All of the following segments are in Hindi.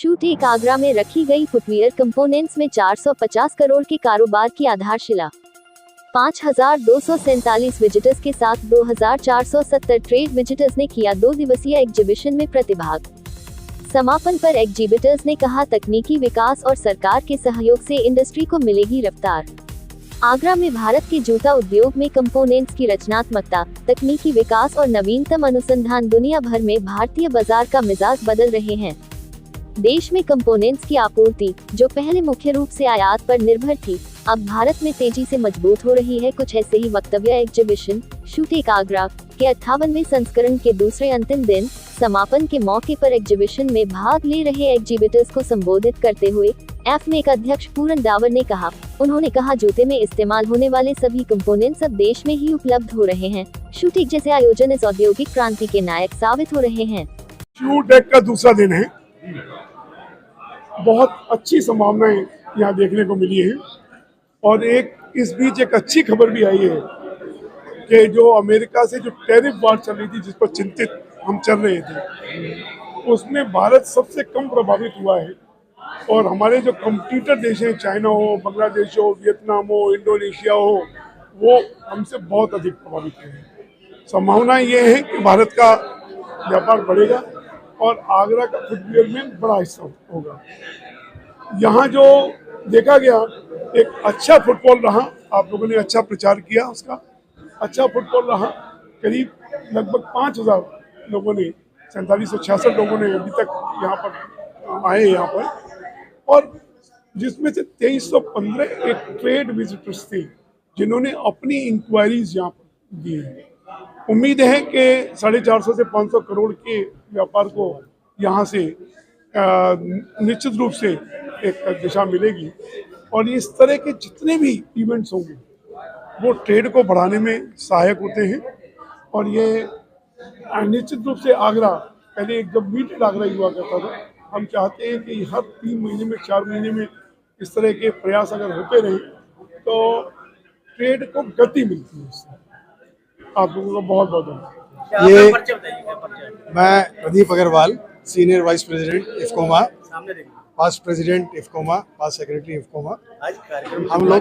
शूट एक आगरा में रखी गई फुटवियर कंपोनेंट्स में 450 करोड़ के कारोबार की आधारशिला। 5,247 विजिटर्स के साथ 2,470 ट्रेड विजिटर्स ने किया 2 दिवसीय एग्जीबिशन में प्रतिभाग। समापन पर एग्जीबिटर्स ने कहा, तकनीकी विकास और सरकार के सहयोग से इंडस्ट्री को मिलेगी रफ्तार। आगरा में भारत के जूता उद्योग में कंपोनेंट्स की रचनात्मकता, तकनीकी विकास और नवीनतम अनुसंधान दुनिया भर में भारतीय बाजार का मिजाज बदल रहे हैं। देश में कंपोनेंट्स की आपूर्ति, जो पहले मुख्य रूप से आयात पर निर्भर थी, अब भारत में तेजी से मजबूत हो रही है। कुछ ऐसे ही वक्तव्य एग्जीबिशन शूट एक आगरा के 58वें संस्करण के दूसरे अंतिम दिन समापन के मौके पर एग्जीबिशन में भाग ले रहे एग्जीबिटर्स को संबोधित करते हुए एफमेक अध्यक्ष पूरन डावर ने कहा। उन्होंने कहा, जूते में इस्तेमाल होने वाले सभी कंपोनेंट्स अब देश में ही उपलब्ध हो रहे हैं। शूट एक जैसे आयोजन इस औद्योगिक क्रांति के नायक साबित हो रहे हैं। शूट एक का दूसरा दिन है, बहुत अच्छी संभावनाएं यहाँ देखने को मिली है और इस बीच एक अच्छी खबर भी आई है कि जो अमेरिका से जो टैरिफ वार चल रही थी, जिस पर चिंतित हम चल रहे थे, उसमें भारत सबसे कम प्रभावित हुआ है और हमारे जो कंपटीटर देश हैं, चाइना हो, बांग्लादेश हो, वियतनाम हो, इंडोनेशिया हो, वो हमसे बहुत अधिक प्रभावित हैं। संभावना ये है कि भारत का व्यापार बढ़ेगा और आगरा का फुटवियर में बड़ा हिस्सा होगा। यहाँ जो देखा गया, एक अच्छा फुटबॉल रहा, आप लोगों ने अच्छा प्रचार किया, उसका अच्छा फुटबॉल रहा। करीब लगभग 5,000 लोगों ने, 4766 लोगों ने अभी तक यहाँ पर आए यहाँ पर, और जिसमें से 2315 एक ट्रेड विजिटर्स थे जिन्होंने अपनी इंक्वायरीज यहाँ पर दी है। उम्मीद है कि 450 से 500 करोड़ के व्यापार को यहाँ से निश्चित रूप से एक दिशा मिलेगी और इस तरह के जितने भी इवेंट्स होंगे वो ट्रेड को बढ़ाने में सहायक होते हैं। और ये निश्चित रूप से आगरा, पहले एक जब मीटेड आगरा हुआ करता था, हम चाहते हैं कि हर 3 महीने में, 4 महीने में इस तरह के प्रयास अगर होते रहे तो ट्रेड को गति मिलती है। इससे आप लोगों का बहुत बहुत धन्यवाद। ये मैं Pradeep Agarwal, senior vice president IFCOMA, past president IFCOMA, past secretary IFCOMA. हम लोग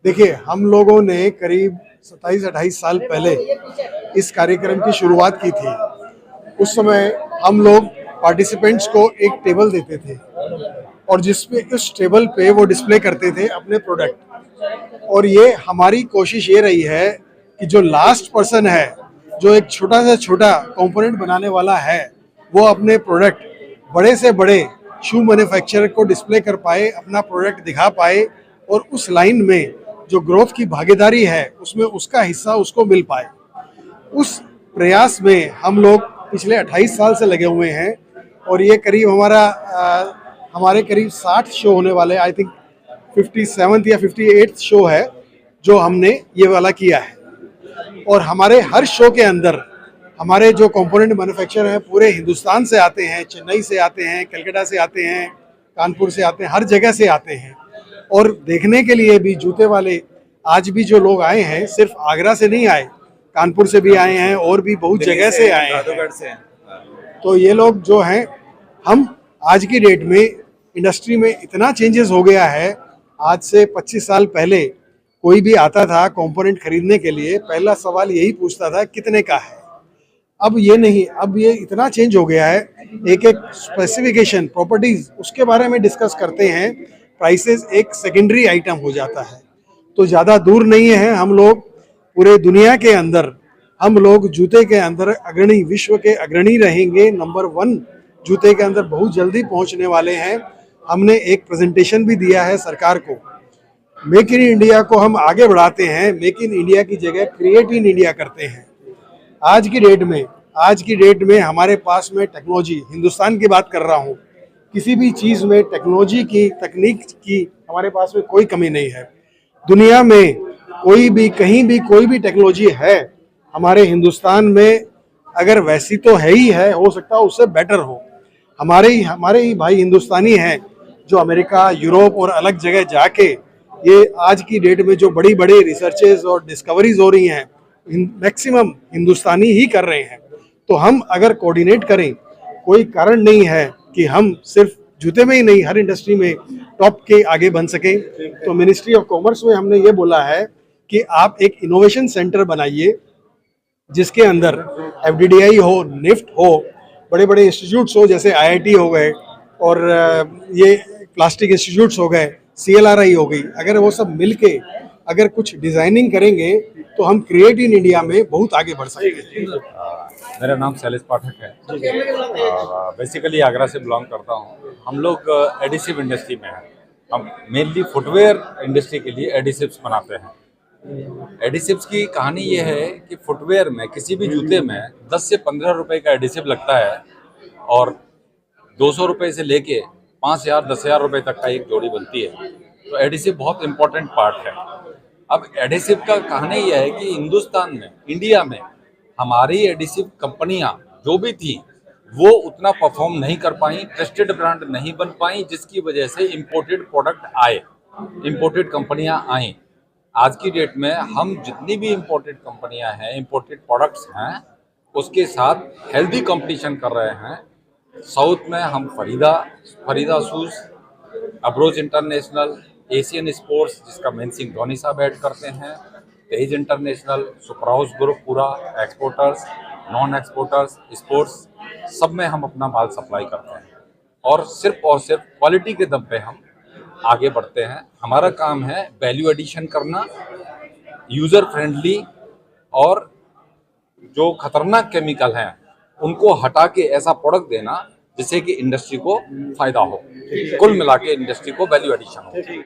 देखिए, हम लोगों ने करीब 27-28 साल पहले इस कार्यक्रम की शुरुआत की थी। उस समय हम लोग पार्टिसिपेंट्स को एक टेबल देते थे और जिसपे उस टेबल पे वो डिस्प्ले करते थे अपने प्रोडक्ट। और ये हमारी कोशिश ये रही है कि जो लास्ट पर्सन है, जो एक छोटा से छोटा कंपोनेंट बनाने वाला है, वो अपने प्रोडक्ट बड़े से बड़े शू मैन्युफैक्चरर को डिस्प्ले कर पाए, अपना प्रोडक्ट दिखा पाए और उस लाइन में जो ग्रोथ की भागीदारी है उसमें उसका हिस्सा उसको मिल पाए। उस प्रयास में हम लोग पिछले 28 साल से लगे हुए हैं और ये करीब हमारे करीब 60 शो होने वाले, आई थिंक 57th या 58th शो है जो हमने ये वाला किया है। और हमारे हर शो के अंदर हमारे जो कंपोनेंट मैन्युफैक्चरर हैं पूरे हिंदुस्तान से आते हैं, चेन्नई से आते हैं, कलकत्ता से आते हैं, कानपुर से आते हैं, हर जगह से आते हैं। और देखने के लिए भी जूते वाले आज भी जो लोग आए हैं, सिर्फ आगरा से नहीं आए, कानपुर से भी आए हैं और भी बहुत जगह से आए हैं। तो ये लोग जो हैं, हम आज की डेट में इंडस्ट्री में इतना चेंजेस हो गया है। आज से 25 साल पहले कोई भी आता था कंपोनेंट खरीदने के लिए, पहला सवाल यही पूछता था कितने का है। अब ये नहीं, अब ये इतना चेंज हो गया है, एक एक स्पेसिफिकेशन, प्रॉपर्टीज, उसके बारे में डिस्कस करते हैं, प्राइसेस एक सेकेंडरी आइटम हो जाता है। तो ज़्यादा दूर नहीं है, हम लोग पूरे दुनिया के अंदर, हम लोग जूते के अंदर अग्रणी, विश्व के अग्रणी रहेंगे, नंबर 1 जूते के अंदर बहुत जल्दी पहुंचने वाले हैं। हमने एक प्रेजेंटेशन भी दिया है सरकार को। मेक इन इंडिया को हम आगे बढ़ाते हैं, मेक इन इंडिया की जगह क्रिएट इन इंडिया करते हैं। आज की डेट में हमारे पास में टेक्नोलॉजी, हिंदुस्तान की बात कर रहा हूँ, किसी भी चीज़ में टेक्नोलॉजी की, तकनीक की हमारे पास में कोई कमी नहीं है। दुनिया में कोई भी, कहीं भी कोई भी टेक्नोलॉजी है, हमारे हिंदुस्तान में अगर वैसी तो है ही है, हो सकता है उससे बेटर हो। हमारे ही भाई हिंदुस्तानी हैं जो अमेरिका, यूरोप और अलग जगह जाके ये आज की डेट में जो बड़ी बड़ी रिसर्चेस और डिस्कवरीज हो रही हैं, मैक्सिमम हिंदुस्तानी ही कर रहे हैं। तो हम अगर कोऑर्डिनेट करें, कोई कारण नहीं है कि हम सिर्फ जूते में ही नहीं, हर इंडस्ट्री में टॉप के आगे बन सकें। तो मिनिस्ट्री ऑफ कॉमर्स में हमने ये बोला है कि आप एक इनोवेशन सेंटर बनाइए जिसके अंदर FDDI हो, निफ्ट हो, बड़े बड़े इंस्टीट्यूट्स हो जैसे IIT हो गए और ये प्लास्टिक इंस्टीट्यूट्स हो गए, CLRI हो गई। अगर वो सब मिलके अगर कुछ डिजाइनिंग करेंगे तो हम क्रिएट इन इंडिया में बहुत आगे बढ़ सकेंगे। मेरा नाम शैलेश पाठक है। बेसिकली आगरा से बिलोंग करता हूँ। हम लोग एडिसिव इंडस्ट्री में हैं। हम मेनली फुटवेयर इंडस्ट्री के लिए एडिसिव्स बनाते हैं। एडिसिव्स की कहानी ये है कि फुटवेयर में किसी भी जूते में 10 से 15 रुपए का एडिसिव लगता है और 200 रुपए से लेके 5,000 10,000 रुपए तक का एक जोड़ी बनती है। तो एडिसिव बहुत इंपॉर्टेंट पार्ट है। अब एडिसिव का कहानी यह है कि हिंदुस्तान में, इंडिया में हमारी एडिसिव कंपनियां जो भी थी वो उतना परफॉर्म नहीं कर पाई, ट्रस्टेड ब्रांड नहीं बन पाई, जिसकी वजह से इंपोर्टेड प्रोडक्ट आए, इंपोर्टेड कंपनियां आई। आज की डेट में हम जितनी भी इंपोर्टेड कंपनियां हैं, इंपोर्टेड प्रोडक्ट्स हैं, उसके साथ हेल्दी कंपटीशन कर रहे हैं। साउथ में हम Farida shoes, Abroz international, Asian sports जिसका मेन सिंह धोनी साहब ऐड करते हैं, तेज इंटरनेशनल, सुपराउस ग्रुप पूरा, एक्सपोर्टर्स, नॉन एक्सपोर्टर्स, स्पोर्ट्स, सब में हम अपना माल सप्लाई करते हैं और सिर्फ क्वालिटी के दम पे हम आगे बढ़ते हैं। हमारा काम है वैल्यू एडिशन करना, यूज़र फ्रेंडली, और जो खतरनाक केमिकल हैं उनको हटा के ऐसा प्रोडक्ट देना जिससे कि इंडस्ट्री को फायदा हो। कुल मिला के इंडस्ट्री को वैल्यू एडिशन हो।